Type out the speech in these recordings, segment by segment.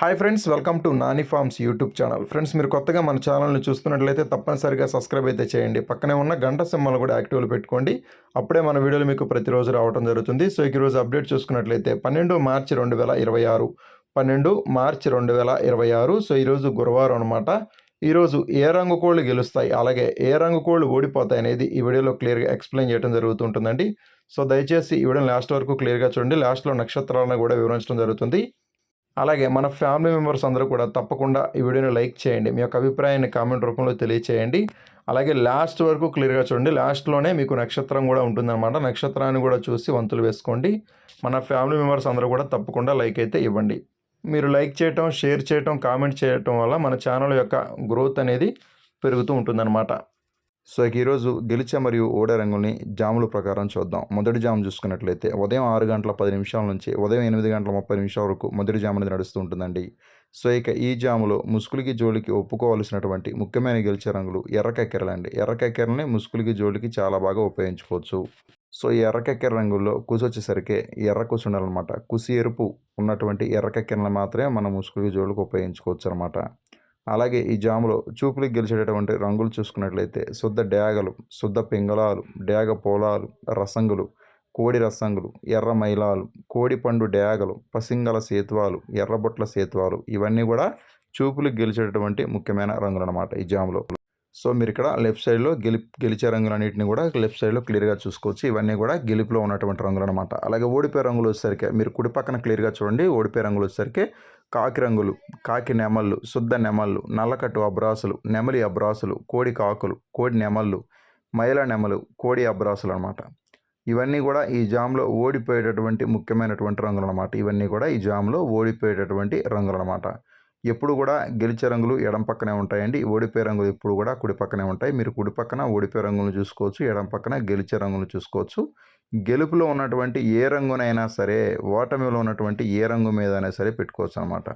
Hi friends, welcome to Nani forms YouTube channel. Friends, మీరు కొత్తగా మన ఛానల్ని చూస్తున్నట్లయితే తప్పనిసరిగా సబ్స్క్రైబ్ అయితే చేయండి. పక్కనే ఉన్న గంట సింబల్ కూడా యాక్టివ్లో పెట్టుకోండి. అప్పుడే మన వీడియోలు మీకు ప్రతిరోజు రావడం జరుగుతుంది. సో ఈరోజు అప్డేట్ చూసుకున్నట్లయితే 12 మార్చి 2026 12 మార్చి 2026. సో ఈరోజు గురువారం అనమాట. ఈరోజు ఏ రంగు కోళ్ళు గెలుస్తాయి, అలాగే ఏ రంగు కోళ్ళు ఓడిపోతాయి అనేది ఈ వీడియోలో క్లియర్గా ఎక్స్ప్లెయిన్ చేయడం జరుగుతుంటుందండి. సో దయచేసి ఈ వీడియోని లాస్ట్ వరకు క్లియర్గా చూడండి. లాస్ట్లో నక్షత్రాలను కూడా వివరించడం జరుగుతుంది. అలాగే మన ఫ్యామిలీ మెంబర్స్ అందరూ కూడా తప్పకుండా ఈ వీడియోని లైక్ చేయండి. మీ యొక్క అభిప్రాయాన్ని కామెంట్ రూపంలో తెలియచేయండి. అలాగే లాస్ట్ వరకు క్లియర్గా చూడండి. లాస్ట్లోనే మీకు నక్షత్రం కూడా ఉంటుందన్నమాట. నక్షత్రాన్ని కూడా చూసి వంతులు వేసుకోండి. మన ఫ్యామిలీ మెంబర్స్ అందరూ కూడా తప్పకుండా లైక్ అయితే ఇవ్వండి. మీరు లైక్ చేయటం, షేర్ చేయటం, కామెంట్ చేయటం వల్ల మన ఛానల్ యొక్క గ్రోత్ అనేది పెరుగుతూ ఉంటుందన్నమాట. సో ఈరోజు గెలిచే మరియు ఓడే రంగుల్ని జాముల ప్రకారం చూద్దాం. మొదటి జాము చూసుకున్నట్లయితే ఉదయం 6 గంటల 10 నిమిషాల నుంచి ఉదయం 8 గంటల 30 నిమిషాల వరకు మొదటి జాము అనేది నడుస్తూ ఉంటుందండి. సో ఈ జాములో ముసుగులకి జోలికి ఒప్పుకోవాల్సినటువంటి ముఖ్యమైన గెలిచే రంగులు ఎర్రకెక్కెరలండి. ఎర్రకెక్కెరల్ని ముసుగులకి జోలికి చాలా బాగా ఉపయోగించుకోవచ్చు. సో ఈ ఎర్రకెక్కెర రంగుల్లో కుసి వచ్చేసరికి ఎర్ర కుసి ఉండాలన్నమాట. కుసి ఎరుపు ఉన్నటువంటి ఎర్రకెక్కెరలను మాత్రమే మనం ముసుగులకి జోలికి ఉపయోగించుకోవచ్చు అనమాట. అలాగే ఈ జాములో చూపులకు గెలిచేటటువంటి రంగులు చూసుకున్నట్లయితే శుద్ధ డేగలు, శుద్ధ పింగళాలు, డేగ పోలాలు, రసంగులు, కోడి రసంగులు, ఎర్ర మైలాలు, కోడి పండు డేగలు, పసింగల సేతువాలు, ఎర్రబొట్ల సేతువాలు, ఇవన్నీ కూడా చూపులకు గెలిచేటటువంటి ముఖ్యమైన రంగులు అనమాట ఈ జాములో. సో మీరు ఇక్కడ లెఫ్ట్ సైడ్లో గెలిచే రంగులన్నింటినీ కూడా లెఫ్ట్ సైడ్లో క్లియర్గా చూసుకోవచ్చు. ఇవన్నీ కూడా గెలుపులో ఉన్నటువంటి రంగులు అనమాట. అలాగే ఓడిపోయే రంగులు వచ్చేసరికి మీరు కుడి పక్కన క్లియర్గా చూడండి. ఓడిపోయే రంగులు వచ్చేసరికి కాకి రంగులు, కాకి నెమళ్ళు, శుద్ధ నెమళ్ళు, నల్లకట్టు అబ్రాసులు, నెమలి అబ్రాసులు, కోడి కాకులు, కోడి నెమళ్ళు, మైల నెమలు, కోడి అబ్రాసులు అనమాట. ఇవన్నీ కూడా ఈ జామ్లో ఓడిపోయేటటువంటి ముఖ్యమైనటువంటి రంగులు అనమాట. ఇవన్నీ కూడా ఈ జామ్లో ఓడిపోయేటటువంటి రంగులు అనమాట. ఎప్పుడు కూడా గెలిచే రంగులు ఎడం పక్కనే ఉంటాయండి. ఓడిపోయే రంగులు ఎప్పుడు కూడా కుడి పక్కనే ఉంటాయి. మీరు కుడి పక్కన ఓడిపోయే రంగులను చూసుకోవచ్చు, ఎడం పక్కన గెలిచే రంగులు చూసుకోవచ్చు. గెలుపులో ఉన్నటువంటి ఏ రంగునైనా సరే ఓటమిలో ఉన్నటువంటి ఏ రంగు మీదైనా సరే పెట్టుకోవచ్చు అనమాట.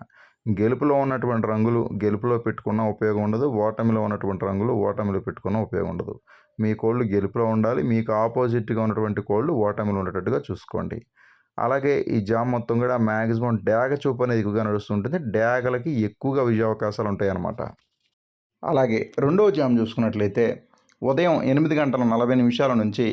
గెలుపులో ఉన్నటువంటి రంగులు గెలుపులో పెట్టుకున్న ఉపయోగం ఉండదు. ఓటమిలో ఉన్నటువంటి రంగులు ఓటమిలో పెట్టుకున్న ఉపయోగం ఉండదు. మీ కోళ్ళు గెలుపులో ఉండాలి. మీకు ఆపోజిట్గా ఉన్నటువంటి కోళ్ళు ఓటమిలో ఉండేటట్టుగా చూసుకోండి. అలాగే ఈ జామ్ మొత్తం కూడా మ్యాక్సిమం డ్యాగ చూపు అనేది ఎక్కువగా నడుస్తుంటుంది. డ్యాగలకి ఎక్కువగా విజయ అవకాశాలు ఉంటాయి అన్నమాట. అలాగే రెండవ జామ్ చూసుకున్నట్లయితే ఉదయం 8 గంటల 40 నిమిషాల నుంచి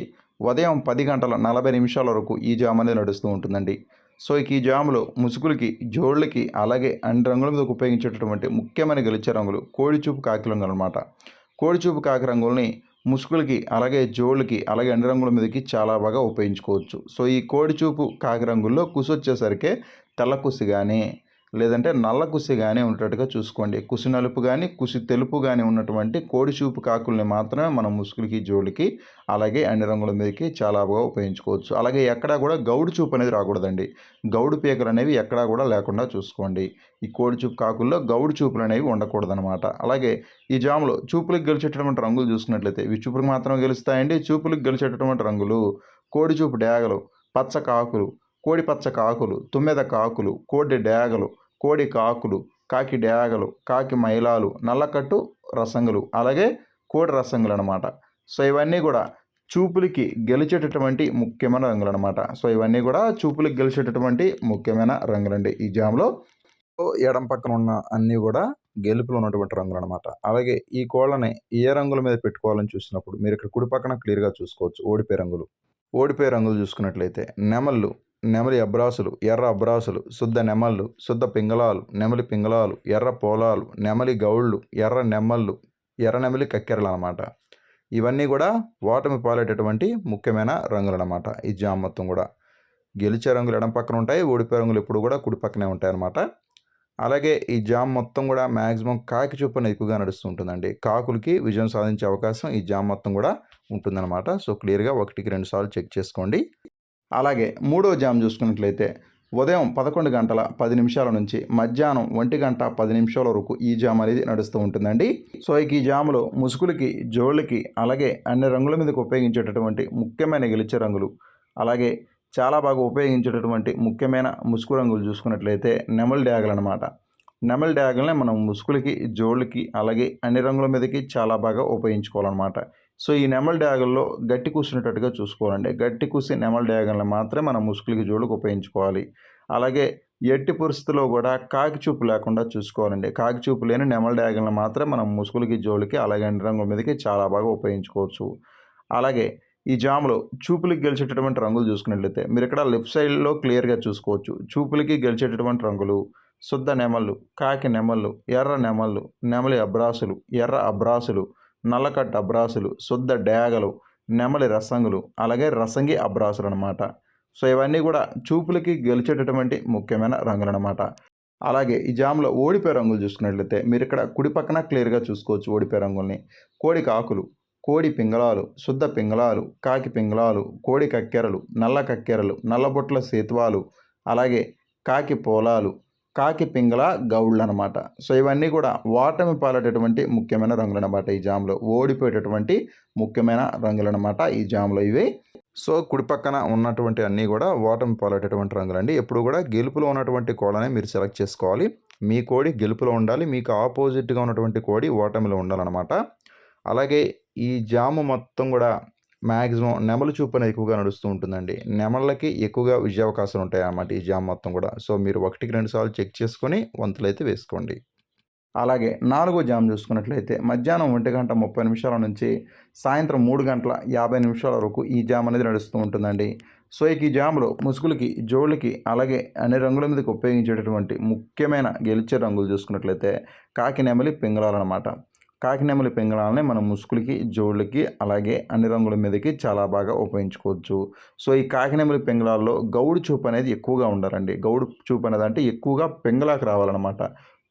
ఉదయం 10 గంటల 40 నిమిషాల వరకు ఈ జామ్ అనేది నడుస్తూ ఉంటుందండి. సో ఈ జాములో ముసుగులకి, జోళ్ళకి, అలాగే అన్ని రంగుల మీద ఉపయోగించేటటువంటి ముఖ్యమైన గెలిచే రంగులు కోడిచూపు కాకి రంగులు అనమాట. కోడిచూపు కాకి రంగుల్ని ముసుగులకి, అలాగే జోళ్ళకి, అలాగే అన్ని రంగుల మీదకి చాలా బాగా ఉపయోగించుకోవచ్చు. సో ఈ కోడిచూపు కాకి రంగుల్లో కుసి వచ్చేసరికి తెల్ల కుసి కానీ లేదంటే నల్ల కుసి కానీ ఉండేటట్టుగా చూసుకోండి. కుసి నలుపు కానీ కుసి తెలుపు కానీ ఉన్నటువంటి కోడిచూపు కాకుల్ని మాత్రమే మనం ముసుగులకి, జోళ్ళకి, అలాగే అన్ని రంగుల మీదకి చాలా బాగా ఉపయోగించుకోవచ్చు. అలాగే ఎక్కడా కూడా గౌడు చూపు అనేది రాకూడదండి. గౌడు పీకలు అనేవి ఎక్కడా కూడా లేకుండా చూసుకోండి. ఈ కోడిచూపు కాకుల్లో గౌడు చూపులు అనేవి ఉండకూడదనమాట. అలాగే ఈ జాములో చూపులకు గెలిచేటటువంటి రంగులు చూసుకున్నట్లయితే ఇవి చూపులకు మాత్రమే గెలుస్తాయండి. చూపులకు గెలిచేటటువంటి రంగులు కోడిచూపు డేగలు, పచ్చ కాకులు, కోడి పచ్చ కాకులు, తుమ్మెద కాకులు, కోడి డేగలు, కోడి కాకులు, కాకి డేగలు, కాకి మైలాలు, నల్లకట్టు రసంగులు, అలాగే కోడి రసంగులు అనమాట. సో ఇవన్నీ కూడా చూపులకి గెలిచేటటువంటి ముఖ్యమైన రంగులు అనమాట. సో ఇవన్నీ కూడా చూపులకి గెలిచేటటువంటి ముఖ్యమైన రంగులండి ఈ జామ్లో. ఎడం పక్కన ఉన్న అన్నీ కూడా గెలుపులో ఉన్నటువంటి రంగులు అనమాట. అలాగే ఈ కోళ్ళని ఏ రంగుల మీద పెట్టుకోవాలని చూసినప్పుడు మీరు ఇక్కడ కుడి పక్కన క్లియర్గా చూసుకోవచ్చు. ఓడిపోయే రంగులు చూసుకున్నట్లయితే నెమళ్ళు, నెమలి అబ్రాసులు, ఎర్ర అబ్రాసులు, శుద్ధ నెమళ్ళు, శుద్ధ పింగళాలు, నెమలి పింగళాలు, ఎర్ర పోలాలు, నెమలి గౌళ్ళు, ఎర్ర నెమళ్ళు, ఎర్ర నెమలి కక్కెరలు అనమాట. ఇవన్నీ కూడా ఓటమి పాలేటటువంటి ముఖ్యమైన రంగులు అనమాట. ఈ జామ్ మొత్తం కూడా గెలిచే రంగులు ఎడం పక్కన ఉంటాయి. ఓడిపోయే రంగులు ఎప్పుడు కూడా కుడి పక్కనే ఉంటాయి అన్నమాట. అలాగే ఈ జామ్ మొత్తం కూడా మ్యాక్సిమం కాకి చూపున ఎక్కువగా నడుస్తూ ఉంటుందండి. కాకులకి విజయం సాధించే అవకాశం ఈ జామ్ మొత్తం కూడా ఉంటుందన్నమాట. సో క్లియర్గా 1కి 2 సార్లు చెక్ చేసుకోండి. అలాగే మూడవ జామ్ చూసుకున్నట్లయితే ఉదయం 11 గంటల 10 నిమిషాల నుంచి మధ్యాహ్నం 1 గంట 10 నిమిషాల వరకు ఈ జామ్ అనేది నడుస్తూ ఉంటుందండి. సో ఈ జాములో ముసుగులకి, జోళ్ళకి, అలాగే అన్ని రంగుల మీదకి ఉపయోగించేటటువంటి ముఖ్యమైన గెలిచే రంగులు, అలాగే చాలా బాగా ఉపయోగించేటటువంటి ముఖ్యమైన ముసుగు రంగులు చూసుకున్నట్లయితే నెమలి డ్యాగలు అనమాట. నెమలి డ్యాగల్ని మనం ముసుగులకి, జోళ్ళకి, అలాగే అన్ని రంగుల మీదకి చాలా బాగా ఉపయోగించుకోవాలన్నమాట. సో ఈ నెమలి డ్యాగల్లో గట్టి కూసినట్టుగా చూసుకోవాలండి. గట్టి కూసి నెమలి డ్యాగల్ని మాత్రమే మనం ముసుగులకి, జోళ్ళకి ఉపయోగించుకోవాలి. అలాగే ఎట్టి పరిస్థితుల్లో కూడా కాకి చూపు లేకుండా చూసుకోవాలండి. కాకి చూపు లేని నెమలి డయాగలను మాత్రం మనం ముసుగులకి, జోళ్ళకి అలాగే అన్ని రంగుల మీదకి చాలా బాగా ఉపయోగించుకోవచ్చు. అలాగే ఈ జామ్‌లో చూపులకి గెలిచేటటువంటి రంగులు చూసుకున్నట్లయితే మీరిక్కడ లెఫ్ట్ సైడ్‌లో క్లియర్‌గా చూసుకోవచ్చు. చూపులకి గెలిచేటటువంటి రంగులు శుద్ధ నెమళ్ళు, కాకి నెమళ్ళు, ఎర్ర నెమళ్ళు, నెమలి అబ్రాసులు, ఎర్ర అబ్రాసులు, నల్లకట్టు అబ్రాసులు, శుద్ధ డేగలు, నెమలి రసంగులు, అలాగే రసంగి అబ్రాసులనమాట. సో, ఇవన్నీ కూడా చూపులకి గెలిచేటటువంటి ముఖ్యమైన రంగులనమాట. అలాగే ఈ జామ్‌లో ఓడిపోయే రంగులు చూసుకున్నట్లయితే మీరిక్కడ కుడి పక్కన క్లియర్‌గా చూసుకోవచ్చు ఓడిపోయే రంగుల్ని. కోడికి ఆకులు, కోడి పింగళాలు, శుద్ధ పింగళాలు, కాకి పింగళాలు, కోడి కక్కెరలు, నల్ల కక్కెరలు, నల్లబొట్ల సేతువాలు, అలాగే కాకి పోలాలు, కాకి పింగళ గౌళ్ళనమాట. సో, ఇవన్నీ కూడా ఓటమి పాలైనటువంటి ముఖ్యమైన రంగులనమాట ఈ జామ్‌లో. ఓడిపోయేటటువంటి ముఖ్యమైన రంగులనమాట ఈ జామ్‌లో ఇవి. సో, కుడి పక్కన ఉన్నటువంటి అన్నీ కూడా ఓటమి పాలైనటువంటి రంగులండి. ఎప్పుడు కూడా గెలుపులో ఉన్నటువంటి కోళ్ళనే మీరు సెలెక్ట్ చేసుకోవాలి. మీ కోడి గెలుపులో ఉండాలి. మీకు ఆపోజిట్‌గా ఉన్నటువంటి కోడి ఓటమిలో ఉండాలనమాట. అలాగే ఈ జాము మొత్తం కూడా మ్యాక్సిమం నెమలి చూపు అనేది ఎక్కువగా నడుస్తూ ఉంటుందండి. నెమళ్ళకి ఎక్కువగా విజయావకాశాలు ఉంటాయన్నమాట ఈ జామ్ మొత్తం కూడా. సో, మీరు 1కి 2 సార్లు చెక్ చేసుకొని వంతులైతే వేసుకోండి. అలాగే నాలుగో జామ్ చూసుకున్నట్లయితే మధ్యాహ్నం 1:30 నుంచి సాయంత్రం 3:50 వరకు ఈ జామ్ అనేది నడుస్తూ ఉంటుందండి. సో, ఇక ఈ జామ్‌లో ముసుగులకి, జోళ్ళకి అలాగే అన్ని రంగుల మీదకి ఉపయోగించేటటువంటి ముఖ్యమైన గెలిచే రంగులు చూసుకున్నట్లయితే కాకి నెమలి పింగళాలనమాట. కాకి నెమలి పింగళాలని మనం ముసుగులకి, జోళ్ళకి అలాగే అన్ని రంగుల మీదకి చాలా బాగా ఉపయోగించుకోవచ్చు. సో, ఈ కాకి నెమలి పింగళాల్లో గౌడు చూపు అనేది ఎక్కువగా ఉండాలండి. గౌడు చూపు అనేది అంటే ఎక్కువగా పింగళాకు రావాలనమాట.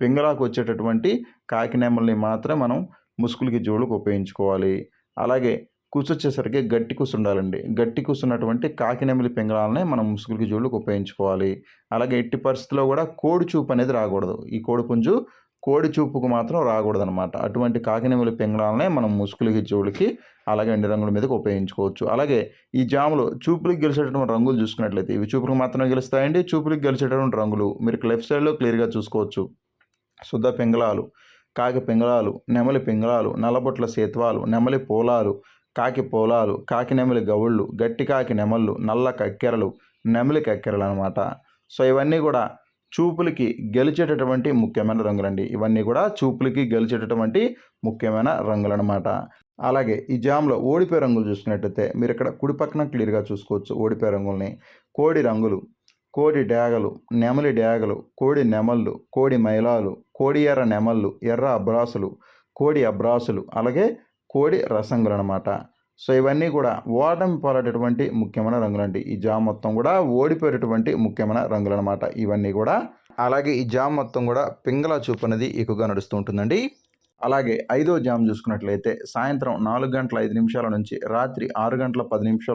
పింగళాకు వచ్చేటటువంటి కాకి నెమలిని మాత్రం మనం ముసుగులకి, జోళ్ళకి ఉపయోగించుకోవాలి. అలాగే కుసొచ్చేసరికి గట్టి కుసు ఉండాలండి. గట్టి కుసు ఉన్నటువంటి కాకి నెమలి పింగళాలనే మనం ముసుగులకి, జోళ్ళకి ఉపయోగించుకోవాలి. అలాగే ఎట్టి పరిస్థితిలో కూడా కోడి చూపు అనేది రాకూడదు. ఈ కోడిపుంజు కోడి చూపుకు మాత్రం రాకూడదనమాట. అటువంటి కాకి నెమలి పింగళాలనే మనం ముసుగులకి, జోళ్ళకి అలాగే అన్ని రంగుల మీదకి ఉపయోగించుకోవచ్చు. అలాగే ఈ జామ్‌లో చూపులకి గెలిచేటటువంటి రంగులు చూసుకున్నట్లయితే ఇవి చూపులకు మాత్రమే గెలుస్తాయండి. చూపులకి గెలిచేటటువంటి రంగులు మీరు లెఫ్ట్ సైడ్‌లో క్లియర్‌గా చూసుకోవచ్చు. శుద్ధ పింగళాలు, కాకి పింగళాలు, నెమలి పింగళాలు, నల్లబొట్ల సేతువాలు, నెమలి పోలాలు, కాకి పోలాలు, కాకి నెమలి గౌళ్ళు, గట్టి కాకి నెమళ్ళు, నల్ల కక్కెరలు, నెమలి కక్కెరలనమాట. సో, ఇవన్నీ కూడా చూపులకి గెలిచేటటువంటి ముఖ్యమైన రంగులండి. ఇవన్నీ కూడా చూపులకి గెలిచేటటువంటి ముఖ్యమైన రంగులనమాట. అలాగే ఈ జామ్‌లో ఓడిపోయే రంగులు చూసుకున్నట్టయితే మీరిక్కడ కుడి పక్కన క్లియర్‌గా చూసుకోవచ్చు ఓడిపోయే రంగుల్ని. కోడి రంగులు, కోడి డేగలు, నెమలి డేగలు, కోడి నెమళ్ళు, కోడి మైలాలు, కోడి ఎర్ర నెమళ్ళు, ఎర్ర అబ్రాసులు, కోడి అబ్రాసులు, అలాగే కోడి రసంగులనమాట. సో, ఇవన్నీ కూడా ఓటమి పాలైనటువంటి ముఖ్యమైన రంగులండి. ఈ జామ్ మొత్తం కూడా ఓడిపోయేటటువంటి ముఖ్యమైన రంగులనమాట ఇవన్నీ కూడా. అలాగే ఈ జామ్ మొత్తం కూడా పింగళ చూపు అనేది ఎక్కువగా నడుస్తూ ఉంటుందండి. అలాగే ఐదో జామ్ చూసుకున్నట్లయితే సాయంత్రం 4:05 నుంచి రాత్రి 6:10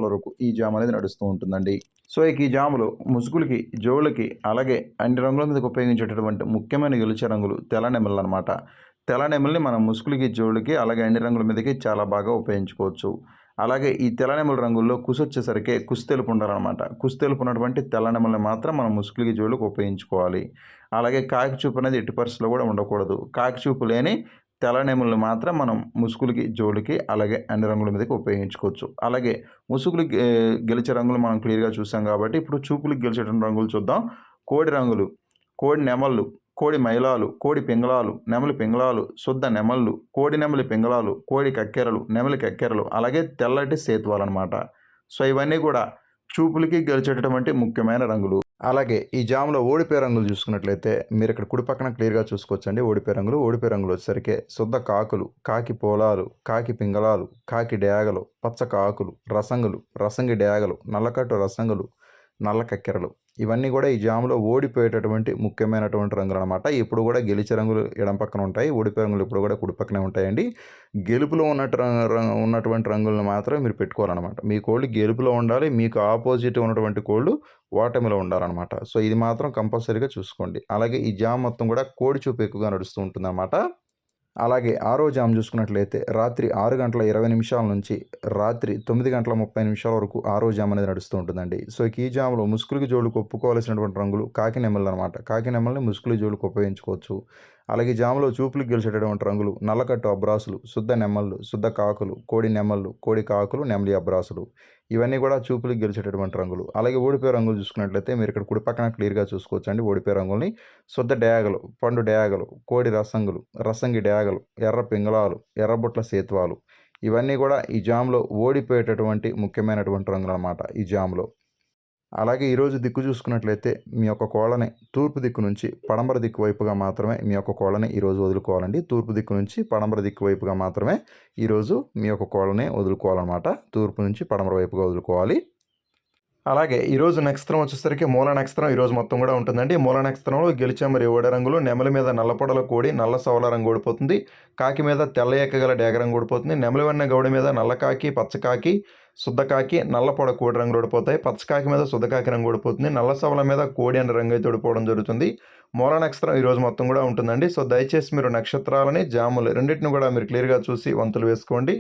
వరకు ఈ జామ్ అనేది నడుస్తూ ఉంటుందండి. సో, ఇక ఈ జాములో ముసుగులకి, జోళ్ళకి అలాగే అన్ని రంగుల మీదకి ఉపయోగించేటటువంటి ముఖ్యమైన గెలిచే రంగులు తెల్ల నెమళ్ళనమాట. తెల్ల నెమలిని మనం ముసుగులకి, జోళ్ళకి అలాగే అన్ని రంగుల మీదకి చాలా బాగా ఉపయోగించుకోవచ్చు. అలాగే ఈ తెల్ల నెమలి రంగుల్లో కుసొచ్చేసరికి కుస్తెలుపు ఉండాలనమాట. కుస్తెలుపు ఉన్నటువంటి తెల్ల నెమలిని మాత్రం మనం ముసుగులకి, జోళ్ళకి ఉపయోగించుకోవాలి. అలాగే కాకి చూపు అనేది ఎట్టి పరిస్థితిలో కూడా ఉండకూడదు. కాకి చూపు లేని తెల్ల నెమలిని మాత్రం మనం ముసుగులకి, జోళ్ళకి అలాగే అన్ని రంగుల మీదకి ఉపయోగించుకోవచ్చు. అలాగే ముసుగులకి గెలిచే రంగులు మనం క్లియర్‌గా చూసాం కాబట్టి ఇప్పుడు చూపులకి గెలిచేటువంటి రంగులు చూద్దాం. కోడి రంగులు, కోడి నెమళ్ళు, కోడి మైలాలు, కోడి పింగళాలు, నెమలి పింగళాలు, శుద్ధ నెమళ్ళు, కోడి నెమలి పింగళాలు, కోడి కక్కెరలు, నెమలి కక్కెరలు అలాగే తెల్లటి సేతువాలనమాట. సో, ఇవన్నీ కూడా చూపులకి గెలిచేటటువంటి ముఖ్యమైన రంగులు. అలాగే ఈ జామ్‌లో ఓడిపోయే రంగులు చూసుకున్నట్లయితే మీరు ఇక్కడ కుడి పక్కన క్లియర్‌గా చూసుకోవచ్చండి ఓడిపోయే రంగులు. ఓడిపోయే రంగులు వచ్చేసరికి శుద్ధ కాకులు, కాకి పోలాలు, కాకి పింగళాలు, కాకి డేగలు, పచ్చ కాకులు, రసంగులు, రసంగి డేగలు, నల్లకట్టు రసంగులు, నల్ల కక్కెరలు ఇవన్నీ కూడా ఈ జామ్‌లో ఓడిపోయేటటువంటి ముఖ్యమైనటువంటి రంగులనమాట. ఇప్పుడు కూడా గెలిచే రంగులు ఎడమ పక్కన ఉంటాయి. ఓడిపోయే రంగులు ఇప్పుడు కూడా కుడి పక్కనే ఉంటాయండి. గెలుపులో ఉన్నటువంటి రంగులను మాత్రమే మీరు పెట్టుకోవాలనమాట. మీ కోళ్ళు గెలుపులో ఉండాలి. మీకు ఆపోజిట్ ఉన్నటువంటి కోళ్ళు ఓటమిలో ఉండాలనమాట. సో, ఇది మాత్రం కంపల్సరీగా చూసుకోండి. అలాగే ఈ జామ్ మొత్తం కూడా కోడి చూపు ఎక్కువగా నడుస్తూ ఉంటుందన్నమాట. అలాగే ఆరో జామ్ చూసుకున్నట్లయితే రాత్రి 6:20 నుంచి రాత్రి 9:30 వరకు ఆరో జామ్ అనేది నడుస్తూ ఉంటుందండి. సో, ఈ జామ్‌లో ముసుగులకి, జోళ్ళకి ఒప్పుకోవాల్సినటువంటి రంగులు కాకి నెమళ్ళనమాట. కాకి నెమళ్ళని ముసుగులకి, జోళ్ళకి ఉపయోగించుకోవచ్చు. అలాగే జామ్‌లో చూపులకి గెలిచేటటువంటి రంగులు నల్లకట్టు అబ్రాసులు, శుద్ధ నెమళ్ళు, శుద్ధ కాకులు, కోడి నెమళ్ళు, కోడి కాకులు, నెమలి అబ్రాసులు. ఇవన్నీ కూడా చూపులకు గెలిచేటటువంటి రంగులు. అలాగే ఓడిపోయే రంగులు చూసుకున్నట్లయితే మీరు ఇక్కడ కుడి పక్కన క్లియర్‌గా చూసుకోవచ్చండి ఓడిపోయే రంగుల్ని. శుద్ధ డేగలు, పండు డేగలు, కోడి రసంగులు, రసంగి డేగలు, ఎర్ర పింగళాలు, ఎర్రబుట్ల సేతువాలు ఇవన్నీ కూడా ఈ జామ్‌లో ఓడిపోయేటటువంటి ముఖ్యమైనటువంటి రంగులనమాట ఈ జామ్‌లో. అలాగే ఈరోజు దిక్కు చూసుకున్నట్లయితే మీ యొక్క కోళ్ళని తూర్పు దిక్కు నుంచి పడమర దిక్కు వైపుగా మాత్రమే మీ యొక్క కోళ్ళని ఈరోజు వదులుకోవాలండి. తూర్పు దిక్కు నుంచి పడమర దిక్కు వైపుగా మాత్రమే ఈరోజు మీ యొక్క కోళ్ళని వదులుకోవాలన్నమాట. తూర్పు నుంచి పడమర వైపుగా వదులుకోవాలి. అలాగే ఈరోజు నక్షత్రం వచ్చేసరికి మూల నక్షత్రం ఈరోజు మొత్తం కూడా ఉంటుందండి. మూల నక్షత్రంలో గెలిచే మరి ఓడే రంగులు నెమలి మీద నల్లపొడల కోడి నల్ల సవల రంగు ఓడిపోతుంది. కాకి మీద తెల్ల ఎక్కగల డేగ రంగు ఓడిపోతుంది. నెమలి వెన్న గౌడి మీద నల్ల కాకి, పచ్చ కాకి, శుద్ధ కాకి, నల్ల పొడ కోడి రంగులు ఓడిపోతాయి. పచ్చ కాకి మీద శుద్ధ కాకి రంగు ఓడిపోతుంది. నల్ల సవల మీద కోడి అనే రంగు అయితే ఓడిపోవడం జరుగుతుంది. మూల నక్షత్రం ఈరోజు మొత్తం కూడా ఉంటుందండి. సో దయచేసి మీరు నక్షత్రాలని జాములు రెండింటిని కూడా మీరు క్లియర్గా చూసి వంతులు వేసుకోండి.